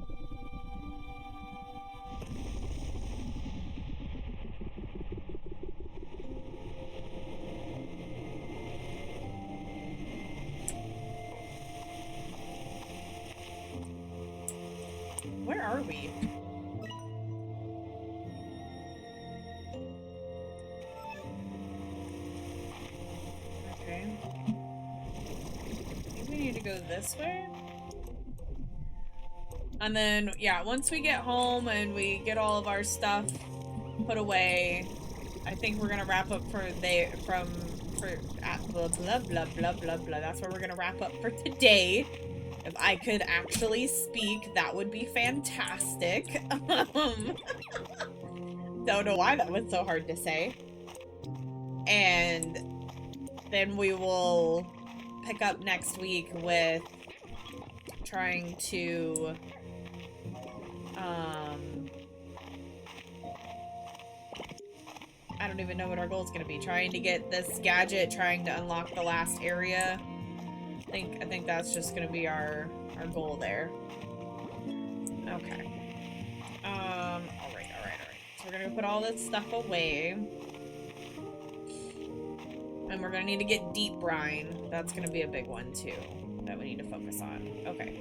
Where are we? Okay. I think we need to go this way. And then, yeah, once we get home and we get all of our stuff put away, I think we're gonna wrap up blah blah blah blah blah blah. That's where we're gonna wrap up for today. If I could actually speak, that would be fantastic. Don't know why that was so hard to say. And then we will pick up next week with trying to I don't even know what our goal is going to be. Trying to get this gadget, trying to unlock the last area. I think that's just going to be our goal there. Okay. All right. So we're going to put all this stuff away. And we're going to need to get deep brine. That's going to be a big one too that we need to focus on. Okay.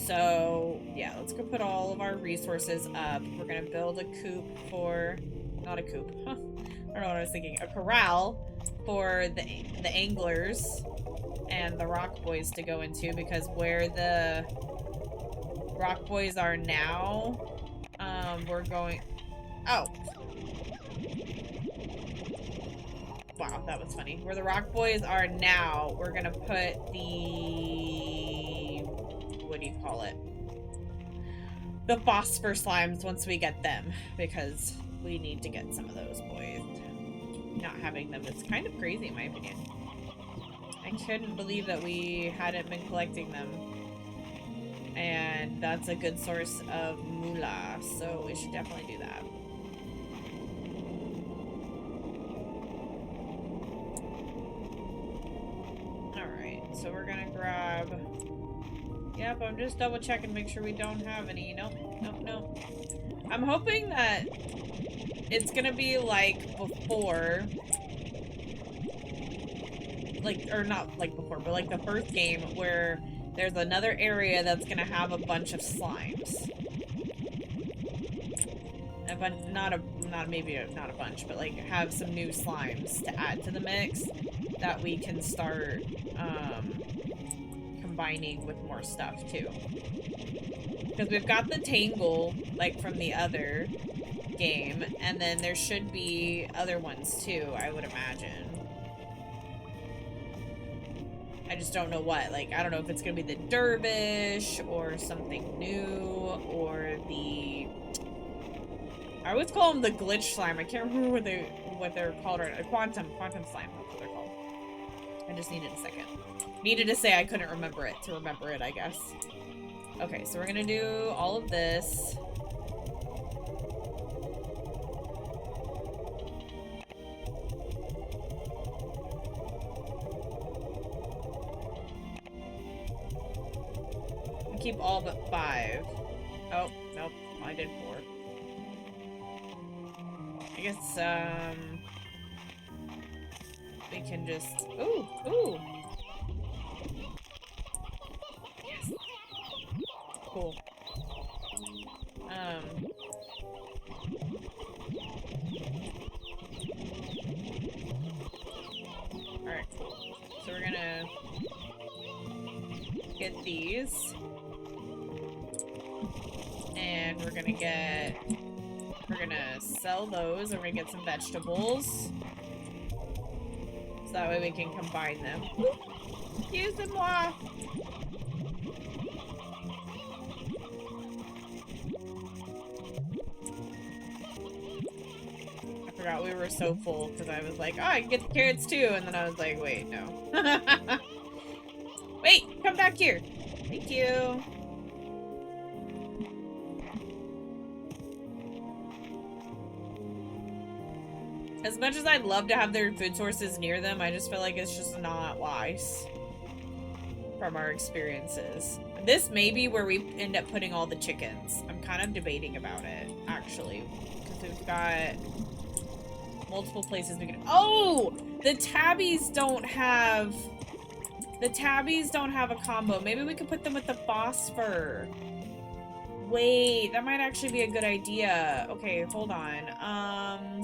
So, yeah, let's go put all of our resources up. We're going to build a coop for... Not a coop. Huh. I don't know what I was thinking. A corral for the anglers and the rock boys to go into, because where the Rock Boys are now, we're going... Oh. Wow, that was funny. Where the Rock Boys are now, we're gonna put the... What do you call it? The phosphor slimes once we get them, because we need to get some of those boys. Not having them is kind of crazy in my opinion. I couldn't believe that we hadn't been collecting them. And that's a good source of moolah, so we should definitely do that. Alright, so we're gonna grab... Yep, I'm just double checking to make sure we don't have any. Nope, nope, nope. I'm hoping that it's gonna be like before... Like, or not like before, but like the first game where there's another area that's gonna have a bunch of slimes. Not a bunch, but like have some new slimes to add to the mix that we can start combining with more stuff too. Because we've got the Tangle, like from the other game, and then there should be other ones too, I would imagine. I just don't know what. Like, I don't know if it's gonna be the Dervish or something new, or the... I always call them the glitch slime. I can't remember what they're called right now. Quantum slime, that's what they're called. I just needed a second. Needed to say I couldn't remember it to remember it, I guess. Okay, so we're gonna do all of this. Keep all but 5. Oh, nope. I did 4. I guess, we can just... Ooh! Ooh! Yes! Cool. Alright, cool. So we're gonna get these. And we're gonna sell those, and we're gonna get some vegetables. So that way we can combine them. Excusez-moi! I forgot we were so full, because I was like, oh, I can get the carrots too, and then I was like, wait, no. Wait, come back here! Thank you! As much as I'd love to have their food sources near them, I just feel like it's just not wise from our experiences. This may be where we end up putting all the chickens. I'm kind of debating about it, actually. Because we've got multiple places we can... Oh! The tabbies don't have... The tabbies don't have a combo. Maybe we could put them with the phosphor. Wait, that might actually be a good idea. Okay, hold on.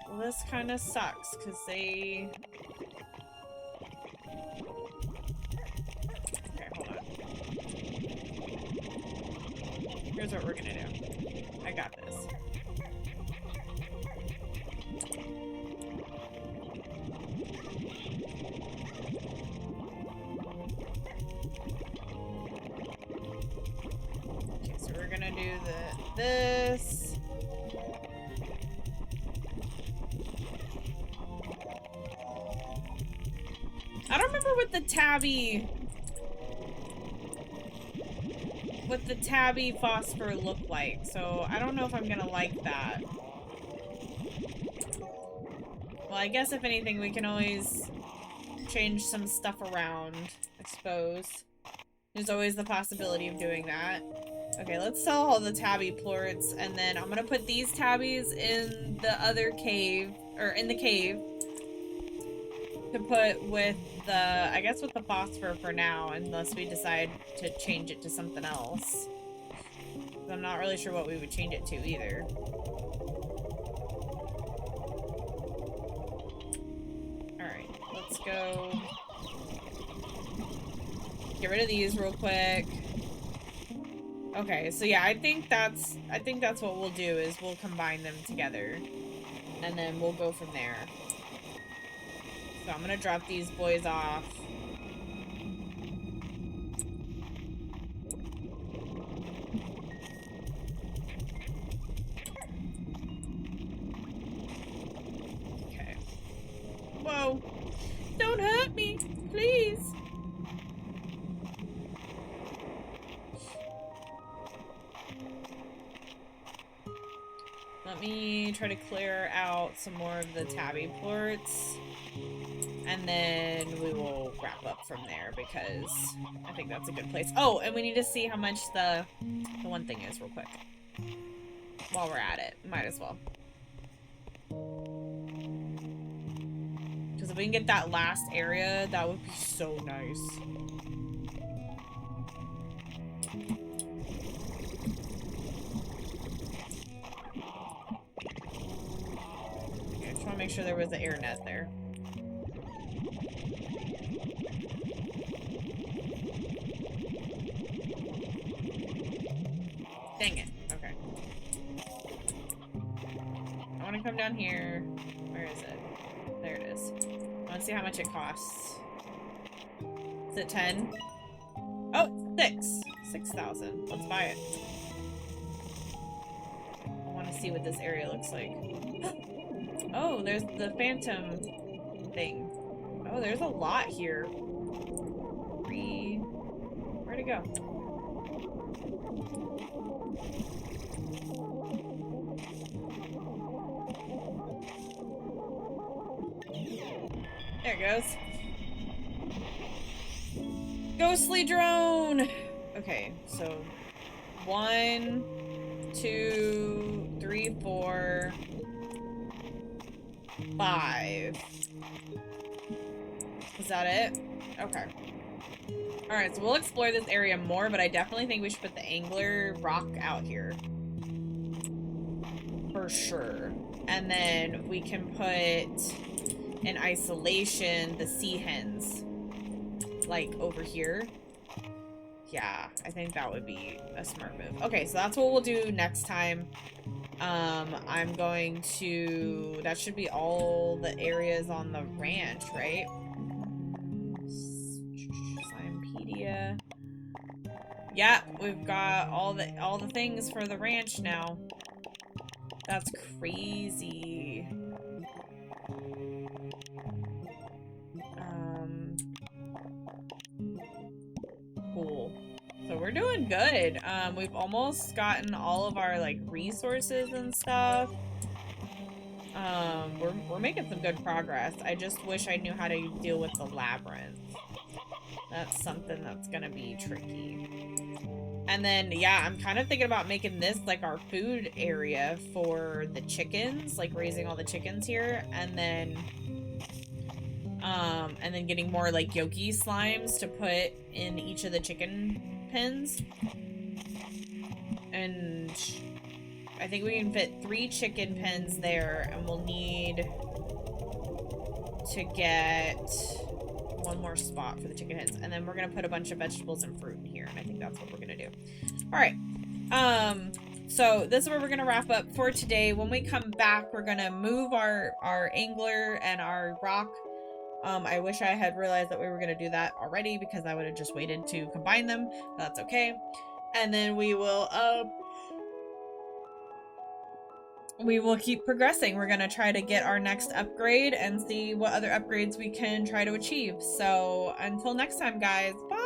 Well, this kind of sucks, because they... Okay, hold on. Here's what we're gonna do. I got this. Okay, so we're gonna do this. I don't remember what the tabby phosphor looked like, so I don't know if I'm gonna like that. Well, I guess if anything, we can always change some stuff around, I suppose. There's always the possibility of doing that. Okay, let's sell all the tabby plorts, and then I'm gonna put these tabbies in the other cave, or in the cave, to put with the, I guess with the phosphor for now, unless we decide to change it to something else. I'm not really sure what we would change it to either. Alright. let's go get rid of these real quick. Okay, so yeah, I think that's what we'll do is we'll combine them together and then we'll go from there. So I'm gonna drop these boys off. Okay. Whoa. Don't hurt me, please. Let me try to clear out some more of the tabby ports. And then we will wrap up from there because I think that's a good place. Oh, and we need to see how much the one thing is real quick. While we're at it. Might as well. Because if we can get that last area, that would be so nice. Okay, I just want to make sure there was an air net there. Dang it. Okay. I want to come down here. Where is it? There it is. I want to see how much it costs. Is it 10? Oh, 6. 6,000. Let's buy it. I want to see what this area looks like. Oh, there's the phantom thing. Oh, there's a lot here. Where'd it go? There it goes. Ghostly drone! Okay, so 1, 2, 3, 4, 5. Is that it? Okay. Alright, so we'll explore this area more, but I definitely think we should put the angler rock out here. For sure. And then we can put in isolation the sea hens. Like over here. Yeah, I think that would be a smart move. Okay, so that's what we'll do next time. I'm going to... That should be all the areas on the ranch, right? Slimepedia. Yeah, we've got all the things for the ranch now. That's crazy. Cool. So we're doing good. We've almost gotten all of our like resources and stuff. We're making some good progress. I just wish I knew how to deal with the labyrinth. That's something that's gonna be tricky. And then, yeah, I'm kind of thinking about making this like our food area for the chickens, like raising all the chickens here, and then getting more like Yoki slimes to put in each of the chicken pens. And I think we can fit 3 chicken pens there, and we'll need to get 1 more spot for the chicken hens. And then we're gonna put a bunch of vegetables and fruit in here, and I think that's what we're gonna do. Alright. So this is where we're gonna wrap up for today. When we come back, we're gonna move our angler and our rock. I wish I had realized that we were gonna do that already because I would have just waited to combine them. But that's okay. And then we will keep progressing. We're gonna try to get our next upgrade and see what other upgrades we can try to achieve. So until next time, guys, bye!